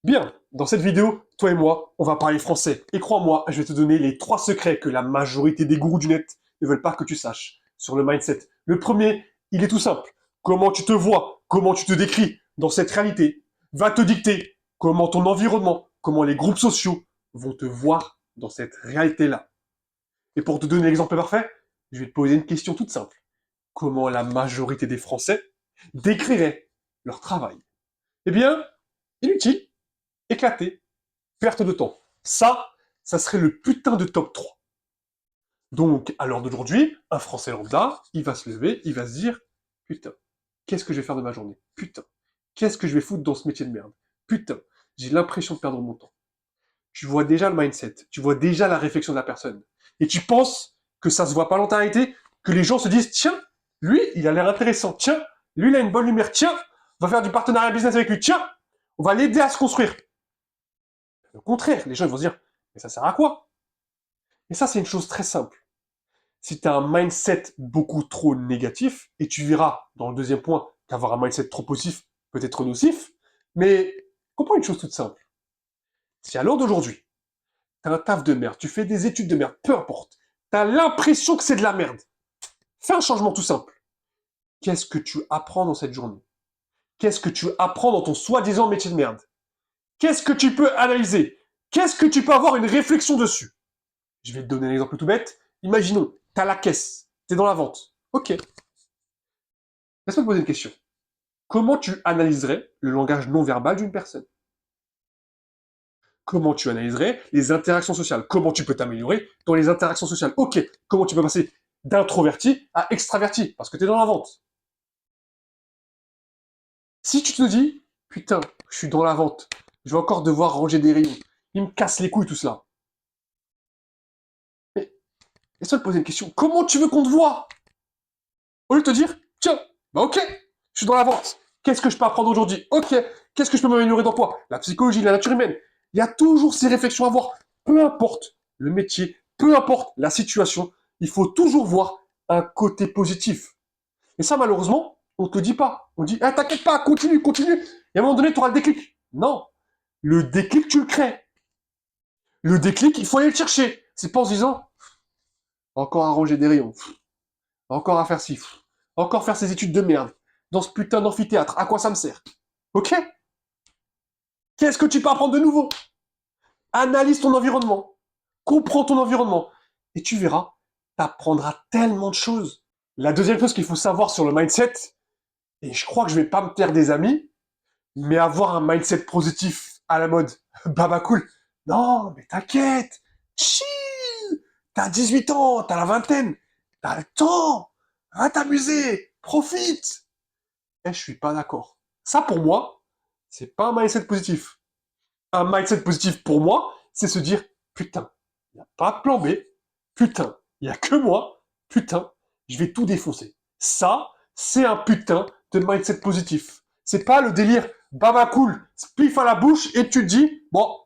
Bien, dans cette vidéo, toi et moi, on va parler français. Et crois-moi, je vais te donner les 3 secrets que la majorité des gourous du net ne veulent pas que tu saches sur le mindset. Le premier, il est tout simple. Comment tu te vois, comment tu te décris dans cette réalité va te dicter comment ton environnement, comment les groupes sociaux vont te voir dans cette réalité-là. Et pour te donner l'exemple parfait, je vais te poser une question toute simple. Comment la majorité des Français décriraient leur travail? Eh bien, inutile, éclaté, perte de temps. Ça serait le putain de top 3. Donc, à l'heure d'aujourd'hui, un Français lambda, il va se lever, il va se dire, putain, qu'est-ce que je vais faire de ma journée? Putain, qu'est-ce que je vais foutre dans ce métier de merde? Putain, j'ai l'impression de perdre mon temps. Tu vois déjà le mindset, tu vois déjà la réflexion de la personne. Et tu penses que ça se voit pas dans ta réalité, que les gens se disent, tiens, lui, il a l'air intéressant, tiens, lui, il a une bonne lumière, tiens, on va faire du partenariat business avec lui, tiens, on va l'aider à se construire. Au contraire, les gens ils vont se dire, mais ça sert à quoi? Et ça, c'est une chose très simple. Si tu as un mindset beaucoup trop négatif, et tu verras dans le deuxième point qu'avoir un mindset trop positif peut être nocif, mais comprends une chose toute simple. Si à l'heure d'aujourd'hui, tu as un taf de merde, tu fais des études de merde, peu importe, tu as l'impression que c'est de la merde, fais un changement tout simple. Qu'est-ce que tu apprends dans cette journée? Qu'est-ce que tu apprends dans ton soi-disant métier de merde? Qu'est-ce que tu peux analyser? Qu'est-ce que tu peux avoir une réflexion dessus? Je vais te donner un exemple tout bête. Imaginons, tu as la caisse, tu es dans la vente. Ok. Laisse-moi te poser une question. Comment tu analyserais le langage non verbal d'une personne? Comment tu analyserais les interactions sociales? Comment tu peux t'améliorer dans les interactions sociales? Ok. Comment tu peux passer d'introverti à extraverti? Parce que tu es dans la vente. Si tu te dis, putain, je suis dans la vente, je vais encore devoir ranger des rayons, il me casse les couilles tout cela. Mais laisse-moi te poser une question. Comment tu veux qu'on te voie? Au lieu de te dire, tiens, bah ok, je suis dans la vente. Qu'est-ce que je peux apprendre aujourd'hui? Ok, qu'est-ce que je peux m'améliorer d'emploi? La psychologie, la nature humaine. Il y a toujours ces réflexions à avoir. Peu importe le métier, peu importe la situation, il faut toujours voir un côté positif. Et ça, malheureusement, on ne te dit pas. On dit, eh, t'inquiète pas, continue, continue. Et à un moment donné, tu auras le déclic. Non, le déclic, tu le crées. Le déclic, il faut aller le chercher. C'est pas en se disant, encore à ranger des rayons, encore à faire ci, encore faire ces études de merde, dans ce putain d'amphithéâtre, à quoi ça me sert? Ok? Qu'est-ce que tu peux apprendre de nouveau? Analyse ton environnement, comprends ton environnement, et tu verras, tu apprendras tellement de choses. La deuxième chose qu'il faut savoir sur le mindset, et je crois que je vais pas me faire des amis, mais avoir un mindset positif à la mode, baba cool. Non, mais t'inquiète, chill, t'as 18 ans, t'as la vingtaine, t'as le temps, va t'amuser, profite. Eh, je suis pas d'accord. Ça, pour moi, c'est pas un mindset positif. Un mindset positif, pour moi, c'est se dire, putain, il n'y a pas de plan B, putain, il n'y a que moi, putain, je vais tout défoncer. Ça, c'est un putain de mindset positif. C'est pas le délire baba cool, spliff à la bouche, et tu te dis, bon,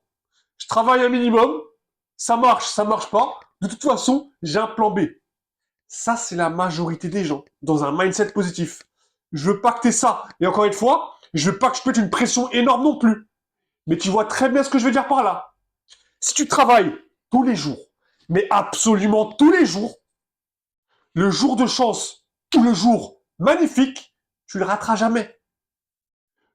je travaille un minimum, ça marche pas, de toute façon, j'ai un plan B. Ça, c'est la majorité des gens, dans un mindset positif. Je veux pas que t'aies ça. Et encore une fois, je veux pas que je mette une pression énorme non plus. Mais tu vois très bien ce que je veux dire par là. Si tu travailles tous les jours, mais absolument tous les jours, le jour de chance ou le jour magnifique, tu le rateras jamais.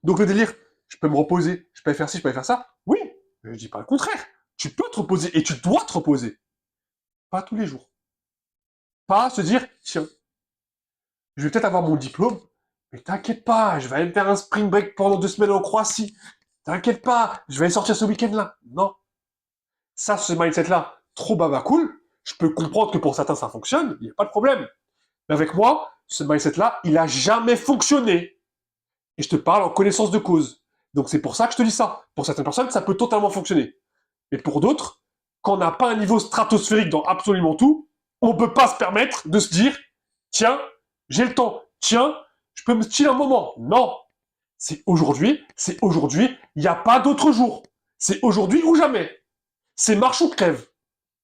Donc le délire, je peux me reposer, je peux faire ci, je peux faire ça. Oui, mais je dis pas le contraire. Tu peux te reposer et tu dois te reposer. Pas tous les jours. Pas se dire, tiens, je vais peut-être avoir mon diplôme, mais t'inquiète pas, je vais aller me faire un spring break pendant 2 semaines en Croatie. T'inquiète pas, je vais aller sortir ce week-end-là. Non. Ça, ce mindset-là, trop baba cool, je peux comprendre que pour certains ça fonctionne, il n'y a pas de problème. Mais avec moi, ce mindset-là, il a jamais fonctionné. Et je te parle en connaissance de cause. Donc c'est pour ça que je te dis ça. Pour certaines personnes, ça peut totalement fonctionner. Mais pour d'autres, quand on n'a pas un niveau stratosphérique dans absolument tout, on ne peut pas se permettre de se dire, tiens, j'ai le temps, tiens, je peux me chiller un moment. Non, c'est aujourd'hui, il n'y a pas d'autre jour. C'est aujourd'hui ou jamais. C'est marche ou crève.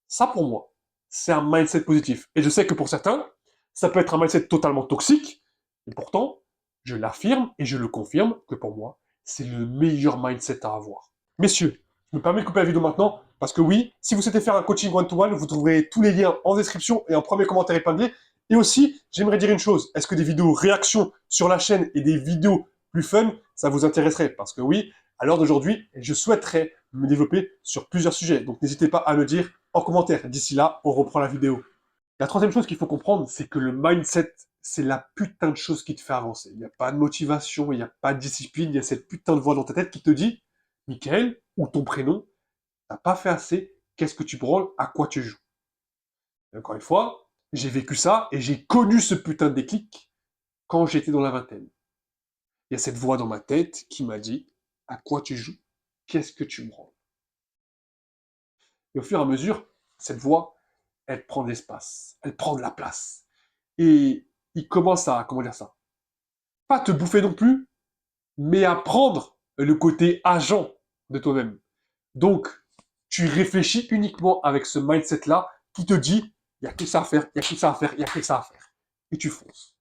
Ça, pour moi, c'est un mindset positif. Et je sais que pour certains, ça peut être un mindset totalement toxique, et pourtant, je l'affirme et je le confirme que pour moi, c'est le meilleur mindset à avoir. Messieurs, je me permets de couper la vidéo maintenant, parce que oui, si vous souhaitez faire un coaching one-to-one, vous trouverez tous les liens en description et en premier commentaire épinglé. Et aussi, j'aimerais dire une chose, est-ce que des vidéos réactions sur la chaîne et des vidéos plus fun, ça vous intéresserait? Parce que oui, à l'heure d'aujourd'hui, je souhaiterais me développer sur plusieurs sujets. Donc n'hésitez pas à le dire en commentaire. D'ici là, on reprend la vidéo. La troisième chose qu'il faut comprendre, c'est que le mindset, c'est la putain de chose qui te fait avancer. Il n'y a pas de motivation, il n'y a pas de discipline, il y a cette putain de voix dans ta tête qui te dit, Michael, ou ton prénom, t'as pas fait assez, qu'est-ce que tu branles, à quoi tu joues. Et encore une fois, j'ai vécu ça et j'ai connu ce putain de déclic quand j'étais dans la vingtaine. Il y a cette voix dans ma tête qui m'a dit, à quoi tu joues, qu'est-ce que tu branles. Et au fur et à mesure, cette voix, elle prend de l'espace, elle prend de la place. Et il commence à, comment dire ça, pas te bouffer non plus, mais à prendre le côté agent de toi-même. Donc, tu réfléchis uniquement avec ce mindset-là qui te dit, il n'y a que ça à faire, il n'y a que ça à faire, il n'y a que ça à faire. Et tu fonces.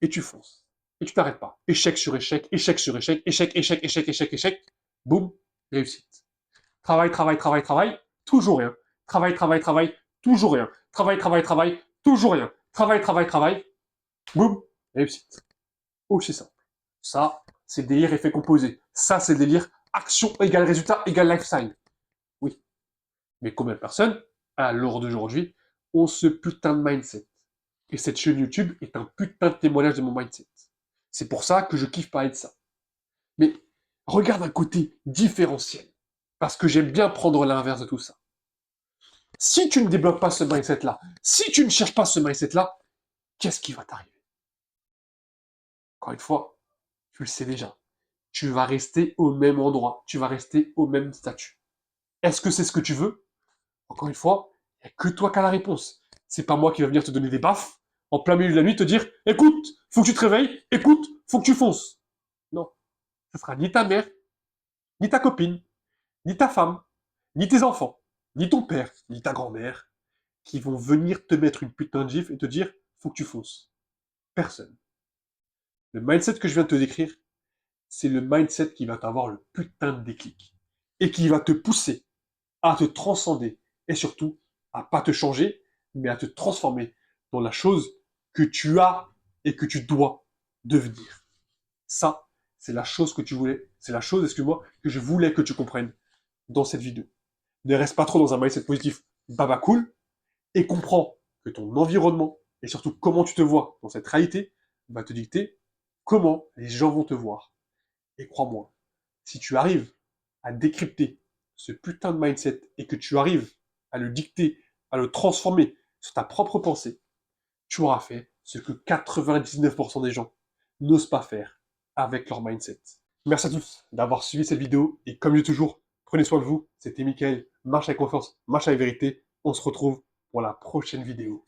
Et tu fonces. Et tu t'arrêtes pas. Échec sur échec, échec sur échec, échec, échec, échec, échec, échec. Boum, réussite. Travail, travail, travail, travail, toujours rien. Travail, travail, travail, toujours rien. Travail, travail, travail, toujours rien. Travail, travail, travail, boum, réussite. Aussi simple. Ça, c'est délire effet composé. Ça, c'est délire action égale résultat égale lifestyle. Oui. Mais combien de personnes, à l'heure d'aujourd'hui, ont ce putain de mindset? Et cette chaîne YouTube est un putain de témoignage de mon mindset. C'est pour ça que je kiffe parler de ça. Mais regarde un côté différentiel. Parce que j'aime bien prendre l'inverse de tout ça. Si tu ne débloques pas ce mindset-là, si tu ne cherches pas ce mindset-là, qu'est-ce qui va t'arriver? Encore une fois, tu le sais déjà. Tu vas rester au même endroit. Tu vas rester au même statut. Est-ce que c'est ce que tu veux? Encore une fois, il n'y a que toi qui as la réponse. C'est pas moi qui va venir te donner des baffes en plein milieu de la nuit, te dire écoute, faut que tu te réveilles, écoute, faut que tu fonces. Non, ce sera ni ta mère, ni ta copine, ni ta femme, ni tes enfants, ni ton père, ni ta grand-mère qui vont venir te mettre une putain de gifle et te dire faut que tu fonces. Personne. Le mindset que je viens de te décrire, c'est le mindset qui va t'avoir le putain de déclic et qui va te pousser à te transcender et surtout à pas te changer, mais à te transformer dans la chose que tu as et que tu dois devenir. Ça, c'est la chose que tu voulais, c'est la chose, excuse-moi, que je voulais que tu comprennes dans cette vidéo. Ne reste pas trop dans un mindset positif baba cool et comprends que ton environnement et surtout comment tu te vois dans cette réalité va te dicter comment les gens vont te voir. Et crois-moi, si tu arrives à décrypter ce putain de mindset et que tu arrives à le dicter, à le transformer sur ta propre pensée, tu auras fait ce que 99% des gens n'osent pas faire avec leur mindset. Merci à tous d'avoir suivi cette vidéo et comme je dis toujours, prenez soin de vous. C'était Mickaël, marche avec confiance, marche avec vérité. On se retrouve pour la prochaine vidéo.